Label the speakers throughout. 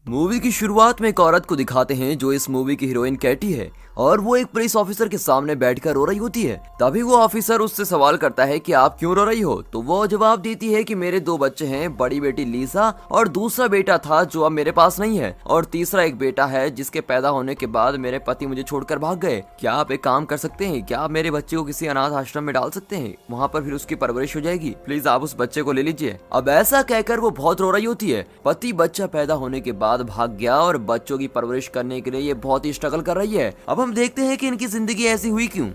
Speaker 1: Movie की शुरुआत में एक औरत को दिखाते हैं जो इस मूवी की हीरोइन कैटी है और वो एक पुलिस ऑफिसर के सामने बैठकर रो रही होती है। तभी वो ऑफिसर उससे सवाल करता है कि आप क्यों रो रही हो, तो वो जवाब देती है कि मेरे 2 बच्चे हैं, बड़ी बेटी लीसा और दूसरा बेटा था जो अब मेरे पास नहीं है, और तीसरा एक बेटा है जिसके पैदा होने के बाद मेरे पति मुझे छोड़कर भाग गए। क्या आप एक काम कर सकते हैं, क्या आप मेरे बच्चे को किसी अनाथ आश्रम में डाल सकते हैं, वहाँ पर फिर उसकी परवरिश हो जाएगी, प्लीज आप उस बच्चे को ले लीजिए। अब ऐसा कहकर वो बहुत रो रही होती है। पति बच्चा पैदा होने के बाद भाग गया और बच्चों की परवरिश करने के लिए ये बहुत ही स्ट्रगल कर रही है। अब हम देखते हैं कि इनकी जिंदगी ऐसी हुई क्यों।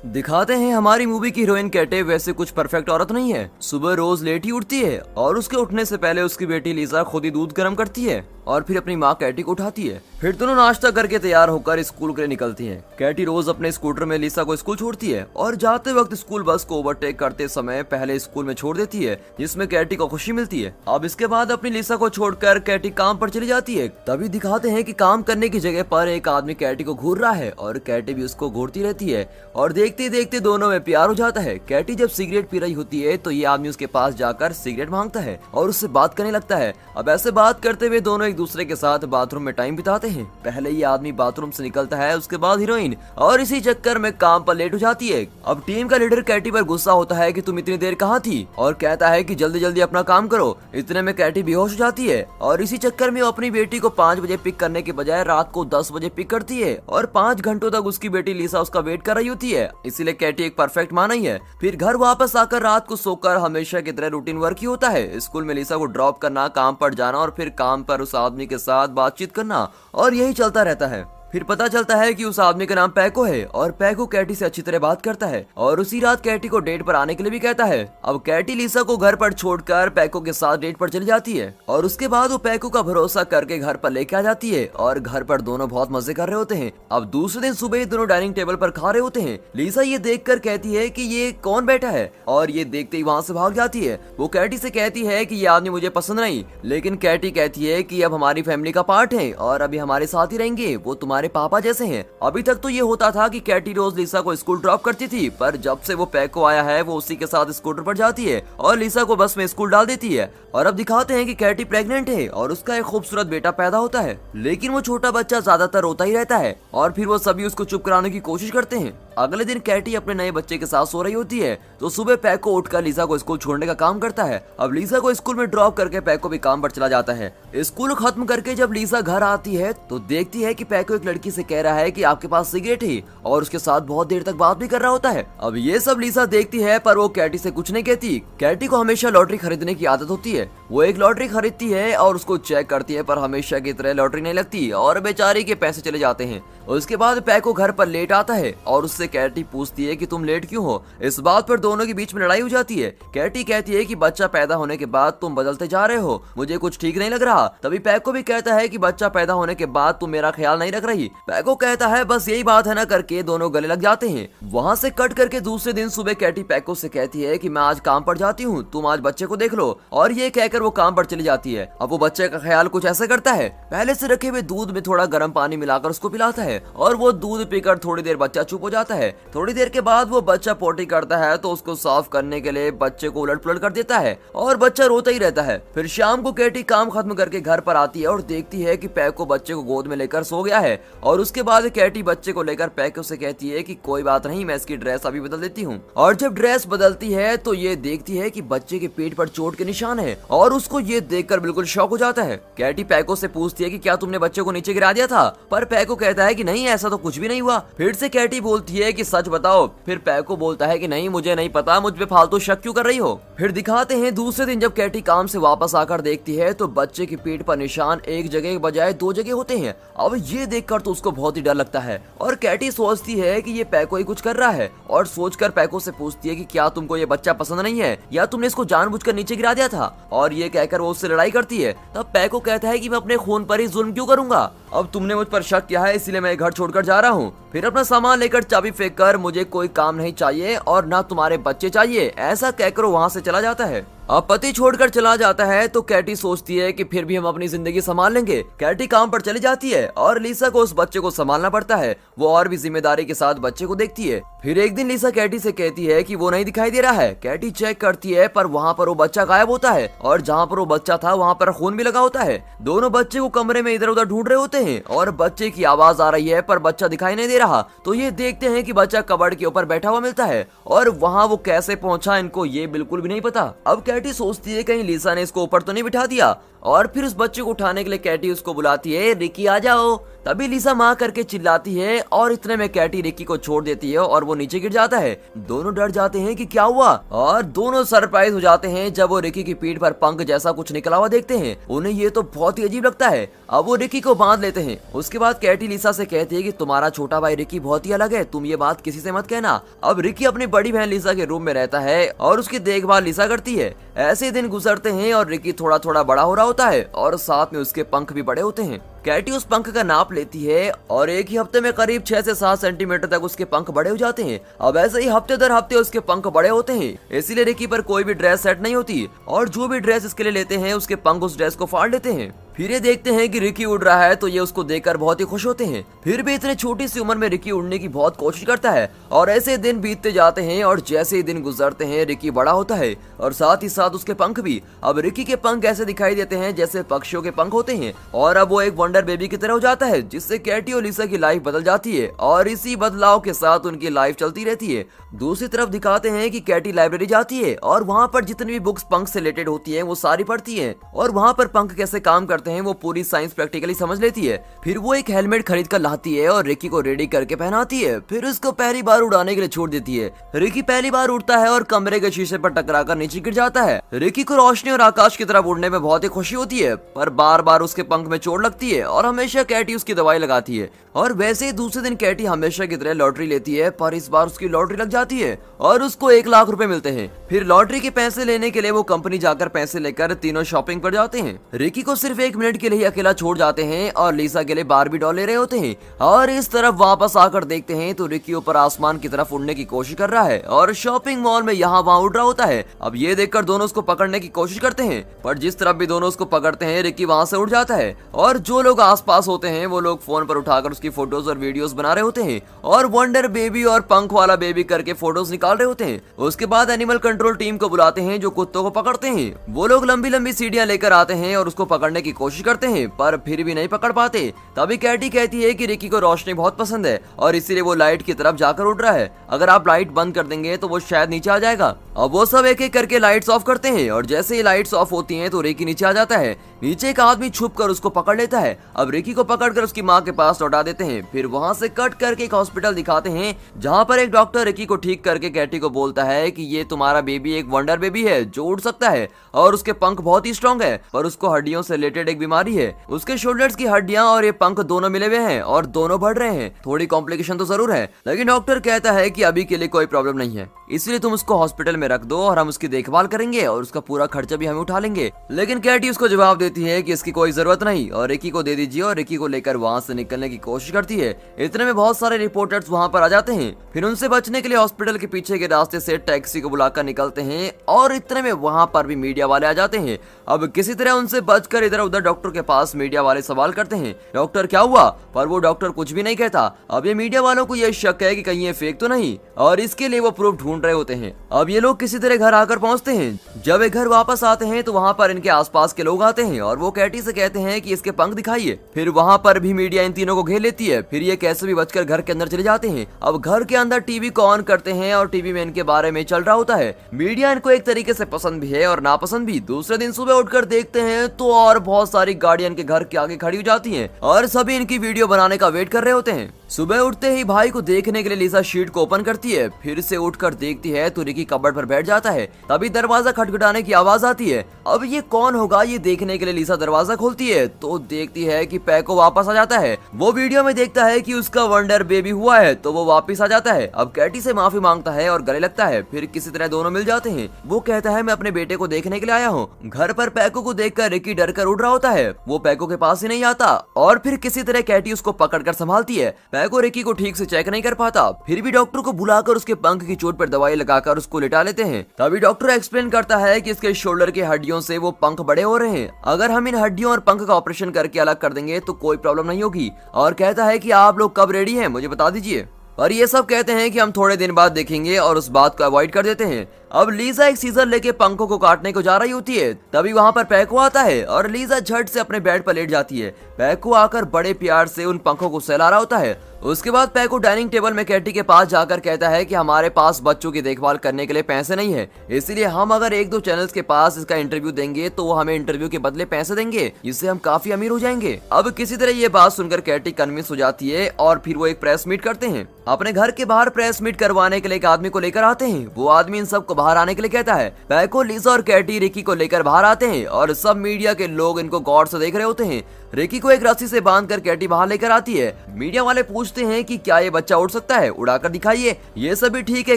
Speaker 1: दिखाते हैं हमारी मूवी की हीरोइन कैटे वैसे कुछ परफेक्ट औरत नहीं है। सुबह रोज लेट ही उठती है और उसके उठने से पहले उसकी बेटी लीसा खुद ही दूध गर्म करती है और फिर अपनी माँ कैटी को उठाती है। फिर दोनों नाश्ता करके तैयार होकर स्कूल के लिए निकलती हैं। कैटी रोज अपने स्कूटर में लीसा को स्कूल छोड़ती है और जाते वक्त स्कूल बस को ओवरटेक करते समय पहले स्कूल में छोड़ देती है, जिसमें कैटी को खुशी मिलती है। अब इसके बाद अपनी लीसा को छोड़कर कैटी काम पर चली जाती है। तभी दिखाते हैं कि काम करने की जगह पर एक आदमी कैटी को घूर रहा है और कैटी भी उसको घूरती रहती है और देखते देखते दोनों में प्यार हो जाता है। कैटी जब सिगरेट पी रही होती है तो ये आदमी उसके पास जाकर सिगरेट मांगता है और उससे बात करने लगता है। अब ऐसे बात करते हुए दोनों एक दूसरे के साथ बाथरूम में टाइम बिताते हैं। पहले ये आदमी बाथरूम से निकलता है, उसके बाद हीरोइन, और इसी चक्कर में काम पर लेट हो जाती है। अब टीम का लीडर कैटी पर गुस्सा होता है कि तुम इतनी देर कहाँ थी, और कहता है कि जल्दी जल्दी अपना काम करो। इतने में कैटी बेहोश हो जाती है और इसी चक्कर में वो अपनी बेटी को 5 बजे पिक करने के बजाय रात को 10 बजे पिक करती है और 5 घंटों तक उसकी बेटी लीसा उसका वेट कर रही होती है। इसीलिए कैटी एक परफेक्ट माँ नहीं है। फिर घर वापस आकर रात को सोकर हमेशा की तरह रूटीन वर्क ही होता है। स्कूल में लीसा को ड्रॉप करना, काम पर जाना और फिर काम पर उस आदमी के साथ बातचीत करना, और यही चलता रहता है। फिर पता चलता है कि उस आदमी का नाम पैको है और पैको कैटी से अच्छी तरह बात करता है और उसी रात कैटी को डेट पर आने के लिए भी कहता है। अब कैटी लीसा को घर पर छोड़कर पैको के साथ डेट पर चली जाती है और उसके बाद वो पैको का भरोसा करके घर पर लेके आ जाती है और घर पर दोनों बहुत मजे कर रहे होते हैं। अब दूसरे दिन सुबह दोनों डाइनिंग टेबल पर खा रहे होते हैं। लीसा ये देखकर कहती है कि ये कौन बैठा है और ये देखते ही वहाँ से भाग जाती है। वो कैटी से कहती है कि ये आदमी मुझे पसंद नहीं, लेकिन कैटी कहती है कि अब हमारी फैमिली का पार्ट है और अभी हमारे साथ ही रहेंगे, वो तुम्हारे पापा जैसे हैं। अभी तक तो ये होता था कि कैटी रोज लीसा को स्कूल ड्रॉप करती थी, पर जब से वो पैको आया है वो उसी के साथ स्कूटर पर जाती है और लीसा को बस में स्कूल डाल देती है। और अब दिखाते हैं कि कैटी प्रेग्नेंट है और उसका एक खूबसूरत बेटा पैदा होता है, लेकिन वो छोटा बच्चा ज्यादातर रोता ही रहता है और फिर वो सभी उसको चुप कराने की कोशिश करते हैं। अगले दिन कैटी अपने नए बच्चे के साथ सो रही होती है तो सुबह पैको उठकर लीसा को स्कूल छोड़ने का काम करता है। अब लीसा को स्कूल में ड्रॉप करके पैको भी काम पर चला जाता है। स्कूल खत्म करके जब लीसा घर आती है तो देखती है कि पैको एक लड़की से कह रहा है कि आपके पास सिगरेट है और उसके साथ बहुत देर तक बात भी कर रहा होता है। अब ये सब लीसा देखती है पर वो कैटी से कुछ नहीं कहती। कैटी को हमेशा लॉटरी खरीदने की आदत होती है। वो एक लॉटरी खरीदती है और उसको चेक करती है, पर हमेशा की तरह लॉटरी नहीं लगती और बेचारी के पैसे चले जाते हैं। उसके बाद पैको घर पर लेट आता है और उससे कैटी पूछती है कि तुम लेट क्यों हो। इस बात पर दोनों के बीच में लड़ाई हो जाती है। कैटी कहती है कि बच्चा पैदा होने के बाद तुम बदलते जा रहे हो, मुझे कुछ ठीक नहीं लग रहा। तभी पैको भी कहता है कि बच्चा पैदा होने के बाद तुम मेरा ख्याल नहीं रख रही। पैको कहता है बस यही बात है ना, करके दोनों गले लग जाते हैं। वहाँ से कट करके दूसरे दिन सुबह कैटी पैको से कहती है कि मैं आज काम पर जाती हूँ, तुम आज बच्चे को देख लो, और ये कहकर वो काम पर चली जाती है। अब वो बच्चे का ख्याल कुछ ऐसा करता है, पहले से रखे हुए दूध में थोड़ा गर्म पानी मिलाकर उसको पिलाता है और वो दूध पीकर थोड़ी देर बच्चा चुप हो जाता है। थोड़ी देर के बाद वो बच्चा पोटी करता है तो उसको साफ करने के लिए बच्चे को उलट पुलट कर देता है और बच्चा रोता ही रहता है। फिर शाम को कैटी काम खत्म करके घर पर आती है और देखती है कि पैको बच्चे को गोद में लेकर सो गया है और उसके बाद कैटी बच्चे को लेकर पैको से कहती है कि कोई बात नहीं, मैं इसकी ड्रेस अभी बदल देती हूँ। और जब ड्रेस बदलती है तो ये देखती है कि बच्चे के पेट पर चोट के निशान है और उसको ये देखकर बिल्कुल शॉक हो जाता है। कैटी पैको से पूछती है कि क्या तुमने बच्चे को नीचे गिरा दिया था, पर पैको कहता है कि नहीं, ऐसा तो कुछ भी नहीं हुआ। फिर से कैटी बोलती है कि सच बताओ। फिर पैको बोलता है कि नहीं, मुझे नहीं पता, मुझ पे फालतू शक क्यों कर रही हो। फिर दिखाते हैं दूसरे दिन जब कैटी काम से वापस आकर देखती है तो बच्चे के पेट पर निशान एक जगह के बजाय 2 जगह होते हैं। अब ये देखकर तो उसको बहुत ही डर लगता है और कैटी सोचती है कि ये पैको ही कुछ कर रहा है और सोचकर पैको से पूछती है कि क्या तुमको ये बच्चा पसंद नहीं है या तुमने इसको जानबूझकर नीचे गिरा दिया था, और ये कहकर वो उससे लड़ाई करती है। तब पैको कहता है कि मैं अपने खून पर ही जुल्म क्यों करूंगा, अब तुमने मुझ पर शक किया है, इसलिए मैं घर छोड़कर जा रहा हूँ। फिर अपना सामान लेकर चाबी फेंक कर मुझे कोई काम नहीं चाहिए और ना तुम्हारे बच्चे चाहिए, ऐसा कहकर वहाँ से चला जाता है। अब पति छोड़कर चला जाता है तो कैटी सोचती है कि फिर भी हम अपनी जिंदगी संभाल लेंगे। कैटी काम पर चली जाती है और लिसा को उस बच्चे को संभालना पड़ता है। वो और भी जिम्मेदारी के साथ बच्चे को देखती है। फिर एक दिन लिसा कैटी से कहती है कि वो नहीं दिखाई दे रहा है। कैटी चेक करती है पर वहाँ पर वो बच्चा गायब होता है और जहाँ पर वो बच्चा था वहाँ पर खून भी लगा होता है। दोनों बच्चे को कमरे में इधर उधर ढूंढ रहे होते हैं और बच्चे की आवाज आ रही है पर बच्चा दिखाई नहीं दे रहा। तो ये देखते हैं कि बच्चा कबर्ड के ऊपर बैठा हुआ मिलता है और वहाँ वो कैसे पहुंचा इनको ये बिल्कुल भी नहीं पता। अब कैटी सोचती है कहीं लिसा ने इसको ऊपर तो नहीं बिठा दिया और फिर उस बच्चे को उठाने के लिए कैटी उसको बुलाती है, रिकी आ जाओ। तभी लिसा माँ करके चिल्लाती है और इतने में कैटी रिकी को छोड़ देती है और वो नीचे गिर जाता है। दोनों डर जाते हैं कि क्या हुआ और दोनों सरप्राइज हो जाते हैं जब वो रिकी की पीठ पर पंख जैसा कुछ निकला हुआ देखते हैं। उन्हें ये तो बहुत ही अजीब लगता है। अब वो रिकी को बांध लेते हैं। उसके बाद कैटी लिसा से कहती है कि तुम्हारा छोटा भाई रिकी बहुत ही अलग है, तुम ये बात किसी से मत कहना। अब रिकी अपनी बड़ी बहन लिसा के रूम में रहता है और उसकी देखभाल लिसा करती है। ऐसे दिन गुजरते हैं और रिकी थोड़ा थोड़ा बड़ा हो रहा होता है और साथ में उसके पंख भी बड़े होते हैं। कैटी उस पंख का नाप लेती है और एक ही हफ्ते में करीब 6 से 7 सेंटीमीटर तक उसके पंख बड़े हो जाते हैं। अब ऐसे ही हफ्ते दर हफ्ते उसके पंख बड़े होते हैं, इसीलिए रिकी पर कोई भी ड्रेस सेट नहीं होती और जो भी ड्रेस इसके लिए लेते हैं उसके पंख उस ड्रेस को फाड़ लेते हैं। फिर ये देखते हैं कि रिकी उड़ रहा है तो ये उसको देखकर बहुत ही खुश होते हैं। फिर भी इतने छोटी सी उम्र में रिकी उड़ने की बहुत कोशिश करता है और ऐसे दिन बीतते जाते हैं और जैसे ही दिन गुजरते हैं रिकी बड़ा होता है और साथ ही साथ उसके पंख भी। अब रिकी के पंख ऐसे दिखाई देते हैं जैसे पक्षियों के पंख होते हैं और अब वो एक वंडर बेबी की तरह हो जाता है, जिससे कैटी और लिसा की लाइफ बदल जाती है और इसी बदलाव के साथ उनकी लाइफ चलती रहती है। दूसरी तरफ दिखाते हैं कि कैटी लाइब्रेरी जाती है और वहाँ पर जितनी भी बुक्स पंख से रिलेटेड होती है वो सारी पढ़ती है और वहाँ पर पंख कैसे काम करते हैं वो पूरी साइंस प्रैक्टिकली समझ लेती है। फिर वो एक हेलमेट खरीद कर लाती है और रिकी को रेडी करके पहनाती है, फिर उसको पहली बार उड़ाने के लिए छोड़ देती है। रिकी पहली बार उड़ता है और कमरे के शीशे पर टकराकर नीचे गिर जाता है। रिकी को रोशनी और आकाश की तरफ उड़ने में बहुत ही खुशी होती है पर बार बार उसके पंख में चोट लगती है और हमेशा कैटी उसकी दवाई लगाती है। और वैसे ही दूसरे दिन कैटी हमेशा की तरह लॉटरी लेती है पर इस बार उसकी लॉटरी लग जाती है और उसको 1 लाख रुपए मिलते हैं। फिर लॉटरी के पैसे लेने के लिए वो कंपनी जाकर पैसे लेकर तीनों शॉपिंग पर जाते हैं। रिकी को सिर्फ 1 मिनट के लिए अकेला छोड़ जाते हैं और लिसा के लिए बारबी डॉल ले रहे होते हैं और इस तरफ वापस आकर देखते हैं तो रिकी ऊपर आसमान की तरफ उड़ने की कोशिश कर रहा है और शॉपिंग मॉल में यहाँ वहाँ उड़ रहा होता है। अब ये देखकर दोनों उसको पकड़ने की कोशिश करते हैं पर जिस तरफ भी दोनों उसको पकड़ते हैं रिकी वहाँ से उड़ जाता है और जो लोग आसपास होते हैं वो लोग फोन पर उठाकर उसकी फोटोज और वीडियोस बना रहे होते हैं और वंडर बेबी और पंख वाला बेबी करके फोटोज निकाल रहे होते हैं। उसके बाद एनिमल कंट्रोल टीम को बुलाते हैं जो कुत्तों को पकड़ते हैं। वो लोग लंबी लंबी सीढ़ियां लेकर आते हैं और उसको पकड़ने की कोशिश करते हैं पर फिर भी नहीं पकड़ पाते। तभी कैटी कहती है कि रिकी को रोशनी बहुत पसंद है और इसीलिए वो लाइट की तरफ जाकर उड़ रहा है, अगर आप लाइट बंद कर देंगे तो वो शायद नीचे आ जाएगा। अब वो सब एक एक करके लाइट्स ऑफ करते हैं और जैसे ही लाइट्स ऑफ होती हैं तो रिकी नीचे आ जाता है। नीचे एक आदमी छुप कर उसको पकड़ लेता है। अब रिकी को पकड़कर उसकी माँ के पास लौटा देते हैं। फिर वहाँ से कट करके एक हॉस्पिटल दिखाते हैं जहाँ पर एक डॉक्टर रिकी को ठीक करके कैटी को बोलता है कि ये तुम्हारा बेबी एक वंडर बेबी है जो उड़ सकता है और उसके पंख बहुत ही स्ट्रॉन्ग है पर उसको हड्डियों से रिलेटेड एक बीमारी है। उसके शोल्डर्स की हड्डियां और ये पंख दोनों मिले हुए हैं और दोनों बढ़ रहे हैं। थोड़ी कॉम्प्लिकेशन तो जरूर है लेकिन डॉक्टर कहता है कि अभी के लिए कोई प्रॉब्लम नहीं है, इसलिए तुम उसको हॉस्पिटल में रख दो और हम उसकी देखभाल करेंगे और उसका पूरा खर्चा भी हम उठा लेंगे। लेकिन कैटी उसको जवाब देती है कि इसकी कोई जरूरत नहीं और रिकी को दे दीजिए और रिकी को लेकर वहाँ से निकलने की कोशिश करती है। इतने में बहुत सारे रिपोर्टर्स वहाँ पर आ जाते हैं। फिर उनसे बचने के लिए हॉस्पिटल के पीछे के रास्ते से टैक्सी को बुलाकर निकलते हैं और इतने में वहाँ पर भी मीडिया वाले आ जाते हैं। अब किसी तरह उनसे बचकर इधर उधर डॉक्टर के पास मीडिया वाले सवाल करते हैं, डॉक्टर क्या हुआ? पर वो डॉक्टर कुछ भी नहीं कहता। अब ये मीडिया वालों को ये शक है कि कहीं ये फेक तो नहीं और इसके लिए वो प्रूफ ढूंढ रहे होते हैं। अब ये लोग किसी तरह घर आकर पहुंचते हैं। जब ये घर वापस आते हैं तो वहाँ पर इनके आसपास के लोग आते हैं और वो कैटी से कहते हैं कि इसके पंख दिखाइए। फिर वहाँ पर भी मीडिया इन तीनों को घेर लेती है। फिर ये कैसे भी बचकर घर के अंदर चले जाते हैं। अब घर के अंदर टीवी को ऑन करते हैं और टीवी में इनके बारे में चल रहा होता है। मीडिया इनको एक तरीके से पसंद भी है और नापसंद भी। दूसरे दिन सुबह उठकर देखते हैं तो और बहुत सारी गाड़ियां इनके घर के आगे खड़ी हो जाती हैं और सभी इनकी वीडियो बनाने का वेट कर रहे होते हैं। सुबह उठते ही भाई को देखने के लिए लिसा शीट को ओपन करती है। फिर से उठकर देखती है तो रिकी कबर्ड पर बैठ जाता है। तभी दरवाजा खटखटाने की आवाज आती है। अब ये कौन होगा ये देखने के लिए लिसा दरवाजा खोलती है तो देखती है कि पैको वापस आ जाता है। वो वीडियो में देखता है कि उसका वंडर बेबी हुआ है तो वो वापस आ जाता है। अब कैटी से माफी मांगता है और गले लगता है। फिर किसी तरह दोनों मिल जाते हैं। वो कहता है मैं अपने बेटे को देखने के लिए आया हूँ। घर पर पैको को देखकर रिकी डर कर उड़ रहा होता है वो पैको के पास ही नहीं आता और फिर किसी तरह कैटी उसको पकड़कर संभालती है। पैको रिकी को ठीक से चेक नहीं कर पाता, फिर भी डॉक्टर को बुलाकर उसके पंख की चोट पर दवाई लगाकर उसको लिटा लेते हैं। तभी डॉक्टर एक्सप्लेन करता है कि इसके शोल्डर की हड्डियों से वो पंख बड़े हो रहे हैं, अगर हम इन हड्डियों और पंख का ऑपरेशन करके अलग कर देंगे तो कोई प्रॉब्लम नहीं होगी। और कहता है कि आप लोग कब रेडी हैं मुझे बता दीजिए। और ये सब कहते हैं कि हम थोड़े दिन बाद देखेंगे और उस बात को अवॉइड कर देते हैं। अब लीजा एक सीजर लेके पंखों को काटने को जा रही होती है, तभी वहाँ पर पैको आता है और लीजा झट से अपने बेड पर लेट जाती है। पैको आकर बड़े प्यार से उन पंखों को सहला रहा होता है। उसके बाद पैको डाइनिंग टेबल में कैटी के पास जाकर कहता है कि हमारे पास बच्चों की देखभाल करने के लिए पैसे नहीं है, इसलिए हम अगर एक दो चैनल्स के पास इसका इंटरव्यू देंगे तो वो हमें इंटरव्यू के बदले पैसे देंगे, इससे हम काफी अमीर हो जाएंगे। अब किसी तरह ये बात सुनकर कैटी कन्विंस हो जाती है और फिर वो एक प्रेस मीट करते हैं। अपने घर के बाहर प्रेस मीट करवाने के लिए एक आदमी को लेकर आते हैं। वो आदमी इन सबको बाहर आने के लिए कहता है। पैको, लीजा और कैटी रिकी को लेकर बाहर आते हैं और सब मीडिया के लोग इनको गौर से देख रहे होते हैं। रिकी को एक रस्सी से बांधकर कैटी बाहर लेकर आती है। मीडिया वाले पूछते हैं कि क्या ये बच्चा उड़ सकता है, उड़ाकर दिखाइए। ये सभी ठीक है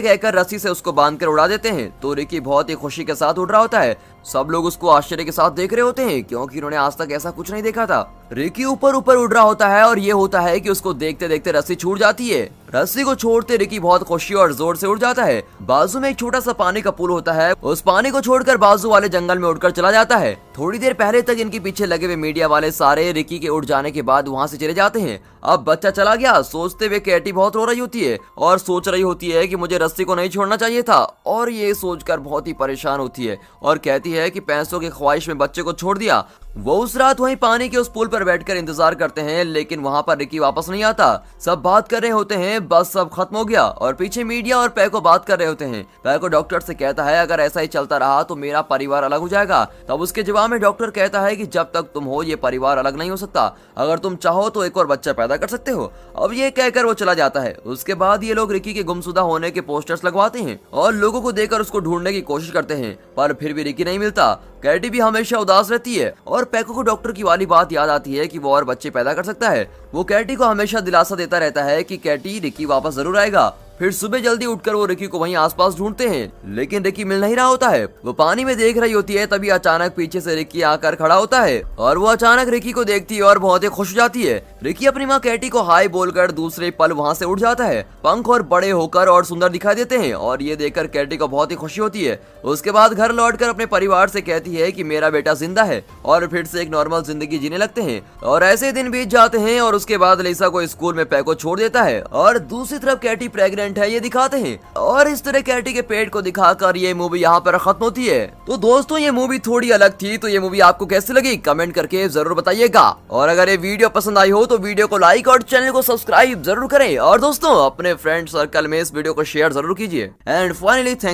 Speaker 1: कहकर रस्सी से उसको बांधकर उड़ा देते हैं। तो रिकी बहुत ही खुशी के साथ उड़ रहा होता है। सब लोग उसको आश्चर्य के साथ देख रहे होते हैं क्योंकि उन्होंने आज तक ऐसा कुछ नहीं देखा था। रिकी ऊपर ऊपर उड़ रहा होता है और ये होता है कि उसको देखते देखते रस्सी छूट जाती है। रस्सी को छोड़ते रिकी बहुत खुशी और जोर से उड़ जाता है। बाजू में एक छोटा सा पानी का पुल होता है, उस पानी को छोड़कर बाजू वाले जंगल में उड़कर चला जाता है। थोड़ी देर पहले तक इनके पीछे लगे हुए मीडिया वाले सारे रिकी के उड़ जाने के बाद वहाँ से चले जाते हैं। अब बच्चा चला गया सोचते हुए कैटी बहुत रो रही होती है और सोच रही होती है कि मुझे रस्सी को नहीं छोड़ना चाहिए था, और ये सोचकर बहुत ही परेशान होती है और कहती है कि पैसों की ख्वाहिश में बच्चे को छोड़ दिया। वो उस रात वहीं पानी के उस पुल पर बैठकर इंतजार करते हैं, लेकिन वहाँ पर रिकी वापस नहीं आता। सब बात कर रहे होते हैं बस सब खत्म हो गया और पीछे मीडिया और पैको बात कर रहे होते हैं। पैको डॉक्टर से कहता है अगर ऐसा ही चलता रहा तो मेरा परिवार अलग हो जाएगा। तब उसके जवाब में डॉक्टर कहता है कि जब तक तुम हो ये परिवार अलग नहीं हो सकता, अगर तुम चाहो तो एक और बच्चा पैदा कर सकते हो। अब ये कहकर वो चला जाता है। उसके बाद ये लोग रिकी के गुमशुदा होने के पोस्टर्स लगवाते हैं और लोगों को देकर उसको ढूंढने की कोशिश करते हैं, पर फिर भी रिकी नहीं मिलता। कैटी भी हमेशा उदास रहती है और पैको को डॉक्टर की वाली बात याद आती है कि वो और बच्चे पैदा कर सकता है। वो कैटी को हमेशा दिलासा देता रहता है कि कैटी, रिकी वापस जरूर आएगा। फिर सुबह जल्दी उठकर वो रिकी को वहीं आसपास ढूंढते हैं, लेकिन रिकी मिल नहीं रहा होता है। वो पानी में देख रही होती है, तभी अचानक पीछे से रिकी आकर खड़ा होता है और वो अचानक रिकी को देखती है और बहुत ही खुश हो जाती है। रिकी अपनी माँ कैटी को हाय बोलकर दूसरे पल वहाँ से उड़ जाता है। पंख और बड़े होकर और सुंदर दिखाई देते हैं और ये देखकर कैटी को बहुत ही खुशी होती है। उसके बाद घर लौटकर अपने परिवार से कहती है कि मेरा बेटा जिंदा है और फिर से एक नॉर्मल जिंदगी जीने लगते हैं। और ऐसे दिन बीत जाते हैं और उसके बाद लीसा को स्कूल में पैको छोड़ देता है और दूसरी तरफ कैटी प्रेग्नेंट है ये दिखाते हैं और इस तरह कैटी के पेट को दिखाकर ये मूवी यहाँ पर खत्म होती है। तो दोस्तों ये मूवी थोड़ी अलग थी, तो ये मूवी आपको कैसी लगी कमेंट करके जरूर बताइएगा। और अगर ये वीडियो पसंद आई हो तो वीडियो को लाइक और चैनल को सब्सक्राइब जरूर करें और दोस्तों अपने फ्रेंड सर्कल में इस वीडियो को शेयर जरूर कीजिए। And finally thank